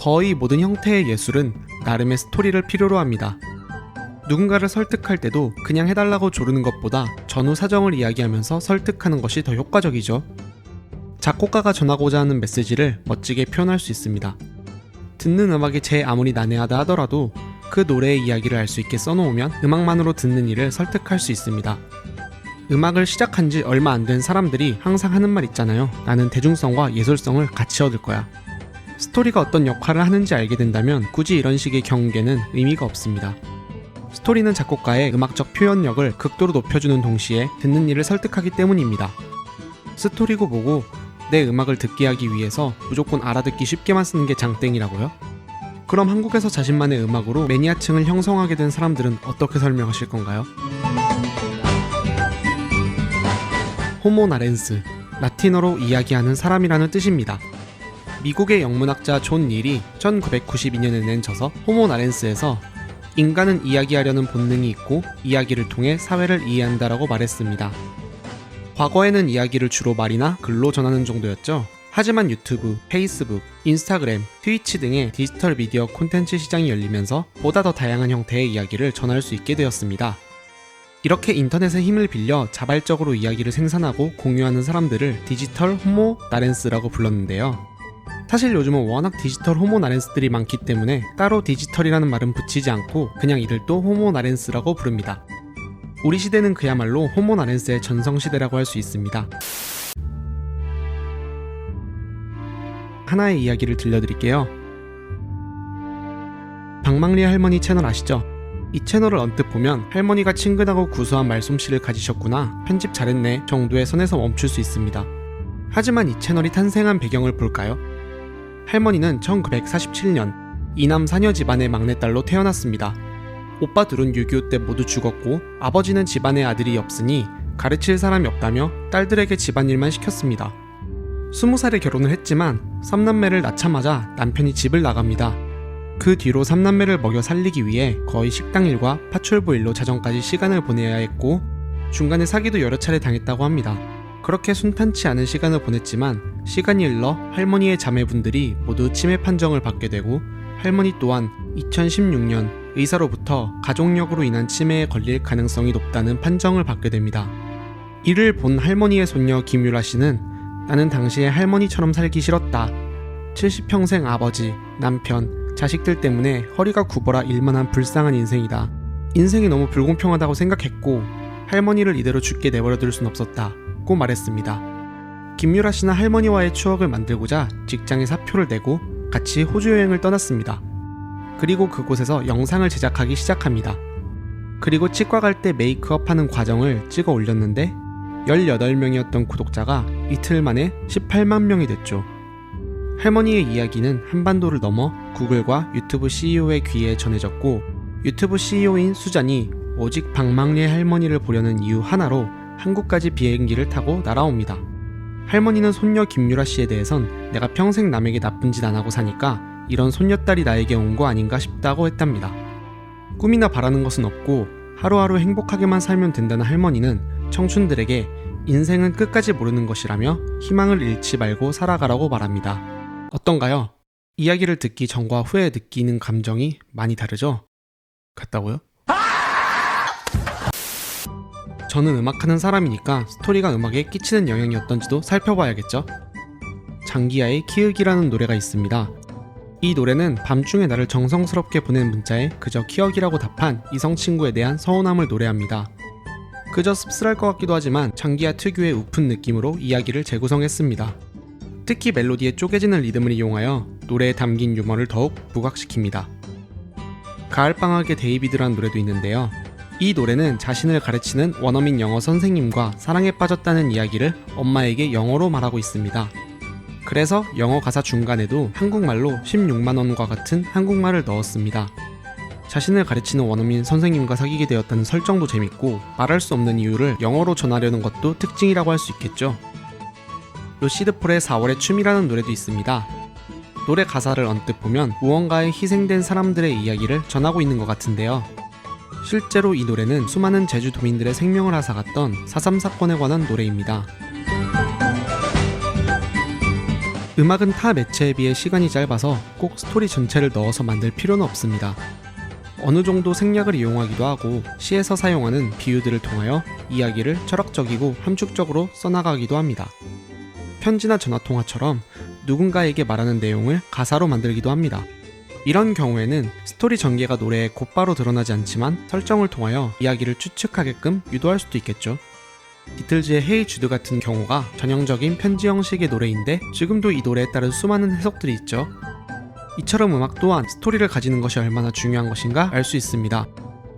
거의 모든 형태의 예술은 나름의 스토리를 필요로 합니다. 누군가를 설득할 때도 그냥 해달라고 조르는 것보다 전후 사정을 이야기하면서 설득하는 것이 더 효과적이죠. 작곡가가 전하고자 하는 메시지를 멋지게 표현할 수 있습니다. 듣는 음악이 제 아무리 난해하다 하더라도 그 노래의 이야기를 알 수 있게 써놓으면 음악만으로 듣는 이를 설득할 수 있습니다. 음악을 시작한 지 얼마 안 된 사람들이 항상 하는 말 있잖아요. 나는 대중성과 예술성을 같이 얻을 거야. 스토리가 어떤 역할을 하는지 알게 된다면 굳이 이런 식의 경계는 의미가 없습니다. 스토리는 작곡가의 음악적 표현력을 극도로 높여주는 동시에 듣는 이를 설득하기 때문입니다. 스토리고 뭐고 내 음악을 듣게 하기 위해서 무조건 알아듣기 쉽게만 쓰는 게 장땡이라고요? 그럼 한국에서 자신만의 음악으로 매니아층을 형성하게 된 사람들은 어떻게 설명하실 건가요? 호모 나렌스, 라틴어로 이야기하는 사람이라는 뜻입니다. 미국의 영문학자 존 닐이 1992년에 낸 저서 호모 나렌스에서 인간은 이야기하려는 본능이 있고 이야기를 통해 사회를 이해한다라고 말했습니다. 과거에는 이야기를 주로 말이나 글로 전하는 정도였죠. 하지만 유튜브, 페이스북, 인스타그램, 트위치 등의 디지털 미디어 콘텐츠 시장이 열리면서 보다 더 다양한 형태의 이야기를 전할 수 있게 되었습니다. 이렇게 인터넷의 힘을 빌려 자발적으로 이야기를 생산하고 공유하는 사람들을 디지털 호모 나렌스라고 불렀는데요. 사실 요즘은 워낙 디지털 호모 나렌스들이 많기 때문에 따로 디지털이라는 말은 붙이지 않고 그냥 이를 또 호모 나렌스라고 부릅니다. 우리 시대는 그야말로 호모 나렌스의 전성시대라고 할 수 있습니다. 하나의 이야기를 들려드릴게요. 박망리 할머니 채널 아시죠? 이 채널을 언뜻 보면 할머니가 친근하고 구수한 말솜씨를 가지셨구나, 편집 잘했네 정도의 선에서 멈출 수 있습니다. 하지만 이 채널이 탄생한 배경을 볼까요? 할머니는 1947년 이남 사녀 집안의 막내딸로 태어났습니다. 오빠 둘은 6.25 때 모두 죽었고 아버지는 집안에 아들이 없으니 가르칠 사람이 없다며 딸들에게 집안일만 시켰습니다. 20살에 결혼을 했지만 3남매를 낳자마자 남편이 집을 나갑니다. 그 뒤로 3남매를 먹여 살리기 위해 거의 식당일과 파출부 일로 자정까지 시간을 보내야 했고 중간에 사기도 여러 차례 당했다고 합니다. 그렇게 순탄치 않은 시간을 보냈지만 시간이 흘러 할머니의 자매분들이 모두 치매 판정을 받게 되고 할머니 또한 2016년 의사로부터 가족력으로 인한 치매에 걸릴 가능성이 높다는 판정을 받게 됩니다. 이를 본 할머니의 손녀 김유라 씨는 나는 당시에 할머니처럼 살기 싫었다. 70평생 아버지, 남편, 자식들 때문에 허리가 굽어라 일만한 불쌍한 인생이다. 인생이 너무 불공평하다고 생각했고 할머니를 이대로 죽게 내버려둘 순 없었다 고 말했습니다. 김유라 씨는 할머니와의 추억을 만들고자 직장에 사표를 내고 같이 호주 여행을 떠났습니다. 그리고 그곳에서 영상을 제작하기 시작합니다. 그리고 치과 갈 때 메이크업하는 과정을 찍어 올렸는데 18명이었던 구독자가 이틀 만에 18만 명이 됐죠. 할머니의 이야기는 한반도를 넘어 구글과 유튜브 CEO의 귀에 전해졌고 유튜브 CEO인 수잔이 오직 박망리의 할머니를 보려는 이유 하나로 한국까지 비행기를 타고 날아옵니다. 할머니는 손녀 김유라 씨에 대해선 내가 평생 남에게 나쁜 짓 안 하고 사니까 이런 손녀딸이 나에게 온 거 아닌가 싶다고 했답니다. 꿈이나 바라는 것은 없고 하루하루 행복하게만 살면 된다는 할머니는 청춘들에게 인생은 끝까지 모르는 것이라며 희망을 잃지 말고 살아가라고 말합니다. 어떤가요? 이야기를 듣기 전과 후에 느끼는 감정이 많이 다르죠? 같다고요? 저는 음악하는 사람이니까 스토리가 음악에 끼치는 영향이 어떤지도 살펴봐야겠죠? 장기하의 키읔이라는 노래가 있습니다. 이 노래는 밤중에 나를 정성스럽게 보낸 문자에 그저 키읔이라고 답한 이성 친구에 대한 서운함을 노래합니다. 그저 씁쓸할 것 같기도 하지만 장기하 특유의 우픈 느낌으로 이야기를 재구성했습니다. 특히 멜로디의 쪼개지는 리듬을 이용하여 노래에 담긴 유머를 더욱 부각시킵니다. 가을방학의 데이비드란 노래도 있는데요. 이 노래는 자신을 가르치는 원어민 영어 선생님과 사랑에 빠졌다는 이야기를 엄마에게 영어로 말하고 있습니다. 그래서 영어 가사 중간에도 한국말로 16만원과 같은 한국말을 넣었습니다. 자신을 가르치는 원어민 선생님과 사귀게 되었다는 설정도 재밌고 말할 수 없는 이유를 영어로 전하려는 것도 특징이라고 할 수 있겠죠. 루시드폴의 4월의 춤이라는 노래도 있습니다. 노래 가사를 언뜻 보면 무언가에 희생된 사람들의 이야기를 전하고 있는 것 같은데요. 실제로 이 노래는 수많은 제주도민들의 생명을 앗아갔던 4.3 사건에 관한 노래입니다. 음악은 타 매체에 비해 시간이 짧아서 꼭 스토리 전체를 넣어서 만들 필요는 없습니다. 어느 정도 생략을 이용하기도 하고 시에서 사용하는 비유들을 통하여 이야기를 철학적이고 함축적으로 써나가기도 합니다. 편지나 전화통화처럼 누군가에게 말하는 내용을 가사로 만들기도 합니다. 이런 경우에는 스토리 전개가 노래에 곧바로 드러나지 않지만 설정을 통하여 이야기를 추측하게끔 유도할 수도 있겠죠. 비틀즈의 헤이 주드 같은 경우가 전형적인 편지 형식의 노래인데 지금도 이 노래에 따른 수많은 해석들이 있죠. 이처럼 음악 또한 스토리를 가지는 것이 얼마나 중요한 것인가 알 수 있습니다.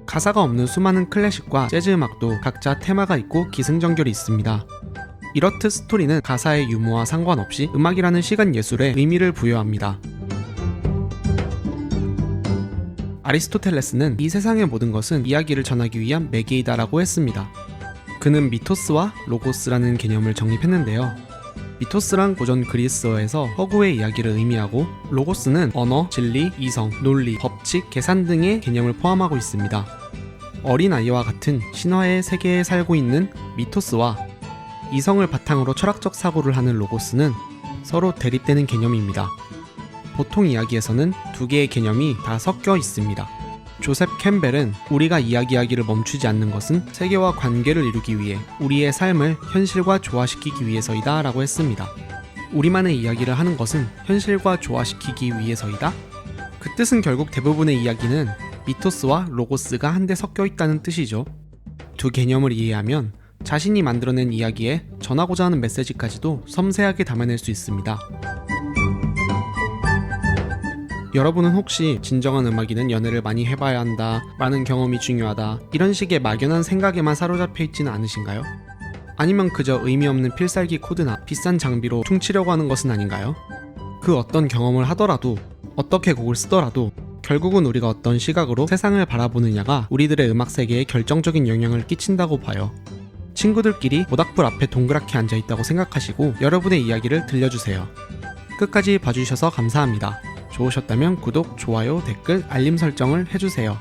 가사가 없는 수많은 클래식과 재즈 음악도 각자 테마가 있고 기승전결이 있습니다. 이렇듯 스토리는 가사의 유무와 상관없이 음악이라는 시간 예술에 의미를 부여합니다. 아리스토텔레스는 이 세상의 모든 것은 이야기를 전하기 위한 매개이다라고 했습니다. 그는 미토스와 로고스라는 개념을 정립했는데요. 미토스란 고전 그리스어에서 허구의 이야기를 의미하고 로고스는 언어, 진리, 이성, 논리, 법칙, 계산 등의 개념을 포함하고 있습니다. 어린아이와 같은 신화의 세계에 살고 있는 미토스와 이성을 바탕으로 철학적 사고를 하는 로고스는 서로 대립되는 개념입니다. 보통 이야기에서는 두 개의 개념이 다 섞여 있습니다. 조셉 캠벨은 우리가 이야기하기를 멈추지 않는 것은 세계와 관계를 이루기 위해 우리의 삶을 현실과 조화시키기 위해서이다 라고 했습니다. 우리만의 이야기를 하는 것은 현실과 조화시키기 위해서이다? 그 뜻은 결국 대부분의 이야기는 미토스와 로고스가 한데 섞여 있다는 뜻이죠. 두 개념을 이해하면 자신이 만들어낸 이야기에 전하고자 하는 메시지까지도 섬세하게 담아낼 수 있습니다. 여러분은 혹시 진정한 음악인은 연애를 많이 해봐야 한다, 많은 경험이 중요하다, 이런 식의 막연한 생각에만 사로잡혀 있지는 않으신가요? 아니면 그저 의미 없는 필살기 코드나 비싼 장비로 퉁치려고 하는 것은 아닌가요? 그 어떤 경험을 하더라도, 어떻게 곡을 쓰더라도 결국은 우리가 어떤 시각으로 세상을 바라보느냐가 우리들의 음악 세계에 결정적인 영향을 끼친다고 봐요. 친구들끼리 모닥불 앞에 동그랗게 앉아있다고 생각하시고 여러분의 이야기를 들려주세요. 끝까지 봐주셔서 감사합니다. 좋으셨다면 구독, 좋아요, 댓글, 알림 설정을 해주세요.